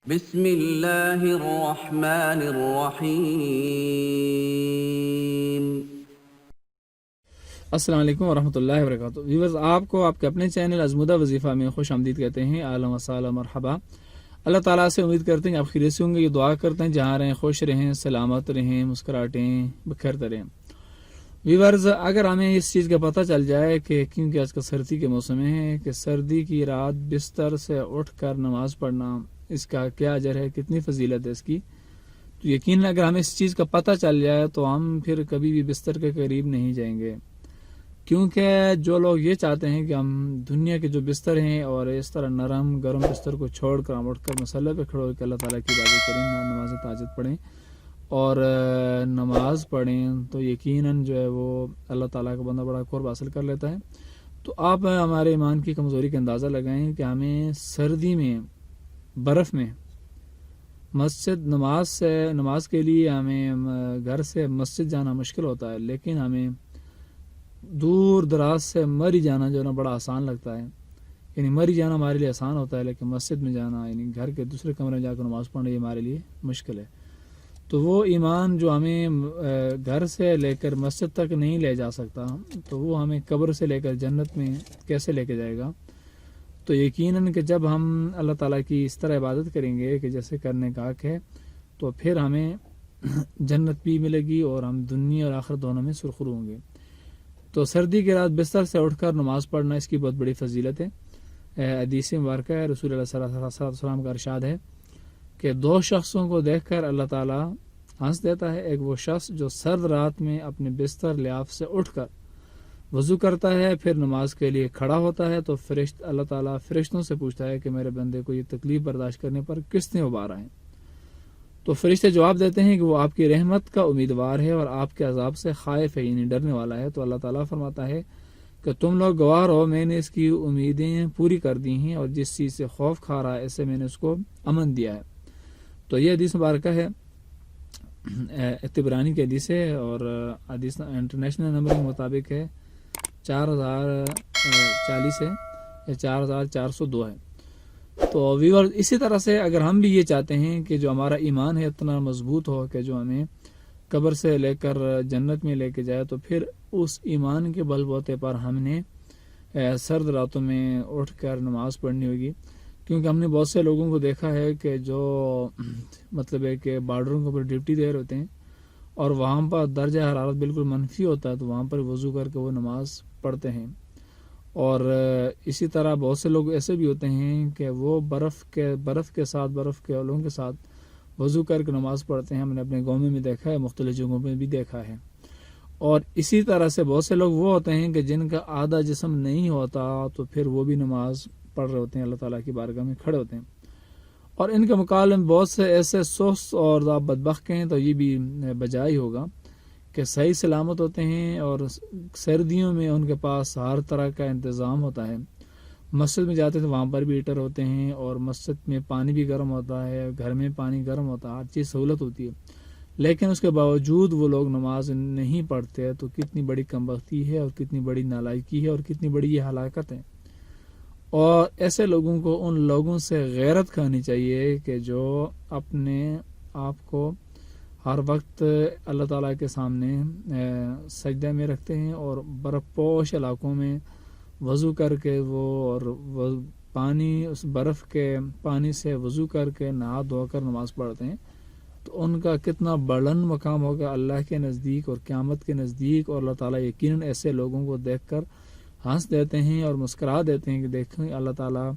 بسم اللہ الرحمن الرحیم۔ السلام علیکم ورحمۃ اللہ وبرکاتہ۔ ویورز، آپ کو آپ کے اپنے چینل ازمودہ وظیفہ میں خوش آمدید کہتے ہیں۔ اہلا وسہلا مرحبا۔ اللہ تعالیٰ سے امید کرتے ہیں آپ خیریت سے ہوں گے۔ یہ دعا کرتے ہیں جہاں رہیں خوش رہیں، سلامت رہیں، مسکراہٹیں بکھیرتے رہیں۔ ویورز، اگر ہمیں اس چیز کا پتہ چل جائے کہ کیونکہ آج کل سردی کے موسم ہے کہ سردی کی رات بستر سے اٹھ کر نماز پڑھنا، اس کا کیا اجر ہے، کتنی فضیلت ہے اس کی، تو یقیناً اگر ہمیں اس چیز کا پتہ چل جائے تو ہم پھر کبھی بھی بستر کے قریب نہیں جائیں گے، کیونکہ جو لوگ یہ چاہتے ہیں کہ ہم دنیا کے جو بستر ہیں اور اس طرح نرم گرم بستر کو چھوڑ کر ہم اٹھ کر مصلی پہ کھڑے ہو کے اللہ تعالیٰ کی عبادت کریں، نماز تہجد پڑھیں اور نماز پڑھیں، تو یقیناً جو ہے وہ اللہ تعالیٰ کا بندہ بڑا قرب حاصل کر لیتا ہے۔ تو آپ ہمارے ایمان کی کمزوری کا اندازہ لگائیں کہ ہمیں سردی میں برف میں نماز کے لیے ہمیں گھر سے مسجد جانا مشکل ہوتا ہے، لیکن ہمیں دور دراز سے مری جانا جو ہے نا بڑا آسان لگتا ہے، یعنی مری جانا ہمارے لیے آسان ہوتا ہے، لیکن مسجد میں جانا یعنی گھر کے دوسرے کمرے میں جا کر نماز پڑھنا یہ ہمارے لیے مشکل ہے۔ تو وہ ایمان جو ہمیں گھر سے لے کر مسجد تک نہیں لے جا سکتا، تو وہ ہمیں قبر سے لے کر جنت میں کیسے لے کے جائے گا؟ تو یقیناً کہ جب ہم اللہ تعالیٰ کی اس طرح عبادت کریں گے کہ جیسے کرنے کا حق ہے، تو پھر ہمیں جنت بھی ملے گی اور ہم دنیا اور آخرت دونوں میں سرخرو ہوں گے۔ تو سردی کی رات بستر سے اٹھ کر نماز پڑھنا اس کی بہت بڑی فضیلت ہے۔ حدیث مبارکہ ہے، رسول اللہ صلی اللہ علیہ وسلم کا ارشاد ہے کہ دو شخصوں کو دیکھ کر اللہ تعالیٰ ہنس دیتا ہے، ایک وہ شخص جو سرد رات میں اپنے بستر لحاف سے اٹھ کر وضو کرتا ہے پھر نماز کے لیے کھڑا ہوتا ہے، تو اللہ تعالیٰ فرشتوں سے پوچھتا ہے کہ میرے بندے کو یہ تکلیف برداشت کرنے پر کس نے ابارا ہے؟ تو فرشتے جواب دیتے ہیں کہ وہ آپ کی رحمت کا امیدوار ہے اور آپ کے عذاب سے خائف ہے، یعنی ڈرنے والا ہے۔ تو اللہ تعالیٰ فرماتا ہے کہ تم لوگ گواہ ہو، میں نے اس کی امیدیں پوری کر دی ہیں اور جس چیز سے خوف کھا رہا ہے اسے میں نے اس کو امن دیا ہے۔ تو یہ حدیث مبارکہ ہے، طبرانی کی حدیث ہے اور حدیث انٹرنیشنل نمبر کے مطابق ہے 4040 ہے یا 4402 ہے۔ تو ویور، اسی طرح سے اگر ہم بھی یہ چاہتے ہیں کہ جو ہمارا ایمان ہے اتنا مضبوط ہو کہ جو ہمیں قبر سے لے کر جنت میں لے کے جائے، تو پھر اس ایمان کے بل بوتے پر ہم نے سرد راتوں میں اٹھ کر نماز پڑھنی ہوگی، کیونکہ ہم نے بہت سے لوگوں کو دیکھا ہے کہ جو مطلب ہے کہ بارڈروں کے اوپر ڈیوٹی دے رہے ہوتے ہیں اور وہاں پر درجہ حرارت بالکل منفی ہوتا ہے، تو وہاں پر وضو کر کے وہ نماز پڑھتے ہیں۔ اور اسی طرح بہت سے لوگ ایسے بھی ہوتے ہیں کہ وہ برف کے اولوں کے ساتھ وضو کر کے نماز پڑھتے ہیں۔ ہم نے اپنے گاؤں میں دیکھا ہے، مختلف جگہوں میں بھی دیکھا ہے۔ اور اسی طرح سے بہت سے لوگ وہ ہوتے ہیں کہ جن کا آدھا جسم نہیں ہوتا، تو پھر وہ بھی نماز پڑھ رہے ہوتے ہیں، اللہ تعالیٰ کی بارگاہ میں کھڑے ہوتے ہیں۔ اور ان کے مقابلے میں بہت سے ایسے سست اور بدبخت ہیں، تو یہ بھی بجائے ہوگا کہ صحیح سلامت ہوتے ہیں اور سردیوں میں ان کے پاس ہر طرح کا انتظام ہوتا ہے۔ مسجد میں جاتے ہیں تو وہاں پر بھی ہیٹر ہوتے ہیں اور مسجد میں پانی بھی گرم ہوتا ہے، گھر میں پانی گرم ہوتا ہے، ہر چیز سہولت ہوتی ہے، لیکن اس کے باوجود وہ لوگ نماز نہیں پڑھتے، تو کتنی بڑی کمبختی ہے اور کتنی بڑی نالائکی ہے اور کتنی بڑی یہ ہلاکت ہے۔ اور ایسے لوگوں کو ان لوگوں سے غیرت کھانی چاہیے کہ جو اپنے آپ کو ہر وقت اللہ تعالیٰ کے سامنے سجدہ میں رکھتے ہیں اور برف پوش علاقوں میں وضو کر کے اس برف کے پانی سے وضو کر کے نہا دھو کر نماز پڑھتے ہیں، تو ان کا کتنا بلند مقام ہوگا اللہ کے نزدیک اور قیامت کے نزدیک۔ اور اللہ تعالیٰ یقیناً ایسے لوگوں کو دیکھ کر ہنس دیتے ہیں اور مسکرا دیتے ہیں کہ دیکھیں، اللہ تعالیٰ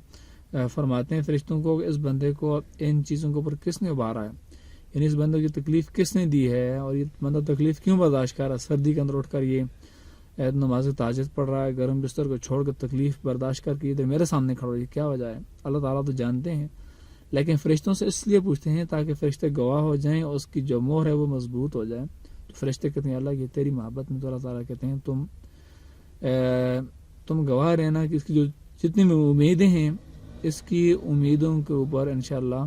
فرماتے ہیں فرشتوں کو کہ اس بندے کو ان چیزوں کے اوپر کس نے ابھارا ہے، یعنی اس بندے کی تکلیف کس نے دی ہے اور یہ بندہ تکلیف کیوں برداشت کر رہا ہے، سردی کے اندر اٹھ کر یہ نماز تہجد پڑھ رہا ہے، گرم بستر کو چھوڑ کر تکلیف برداشت کر کے ادھر میرے سامنے کھڑا ہو، یہ کیا وجہ ہے؟ اللہ تعالیٰ تو جانتے ہیں، لیکن فرشتوں سے اس لیے پوچھتے ہیں تاکہ فرشتے گواہ ہو جائیں اور اس کی جو مہر ہے وہ مضبوط ہو جائے۔ تو فرشتے کہتے ہیں اللہ یہ تیری محبت میں، تو اللہ تعالیٰ کہتے ہیں تم گواہ رہنا کہ اس کی جو جتنی امیدیں ہیں، اس کی امیدوں کے اوپر انشاءاللہ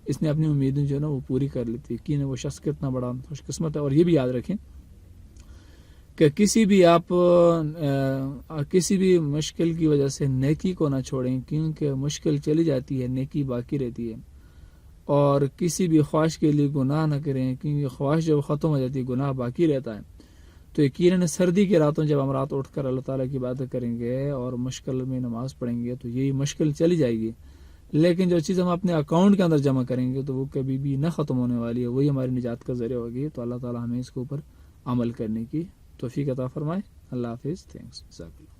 اس نے اپنی امیدیں جو ہے نا وہ پوری کر لیتی ہے۔ یقین ہے وہ شخص کتنا بڑا خوش قسمت ہے۔ اور یہ بھی یاد رکھیں کہ کسی بھی مشکل کی وجہ سے نیکی کو نہ چھوڑیں، کیونکہ مشکل چلی جاتی ہے، نیکی باقی رہتی ہے۔ اور کسی بھی خواہش کے لیے گناہ نہ کریں، کیونکہ خواہش جب ختم ہو جاتی ہے گناہ باقی رہتا ہے. تو یقیناً سردی کی راتوں جب ہم رات اٹھ کر اللہ تعالیٰ کی عبادت کریں گے اور مشکل میں نماز پڑھیں گے تو یہی مشکل چلی جائے گی، لیکن جو چیز ہم اپنے اکاؤنٹ کے اندر جمع کریں گے تو وہ کبھی بھی نہ ختم ہونے والی ہے، وہی ہماری نجات کا ذریعہ ہوگی. تو اللہ تعالیٰ ہمیں اس کے اوپر عمل کرنے کی توفیق عطا فرمائے. اللہ حافظ. تھینکس. جزاک اللہ.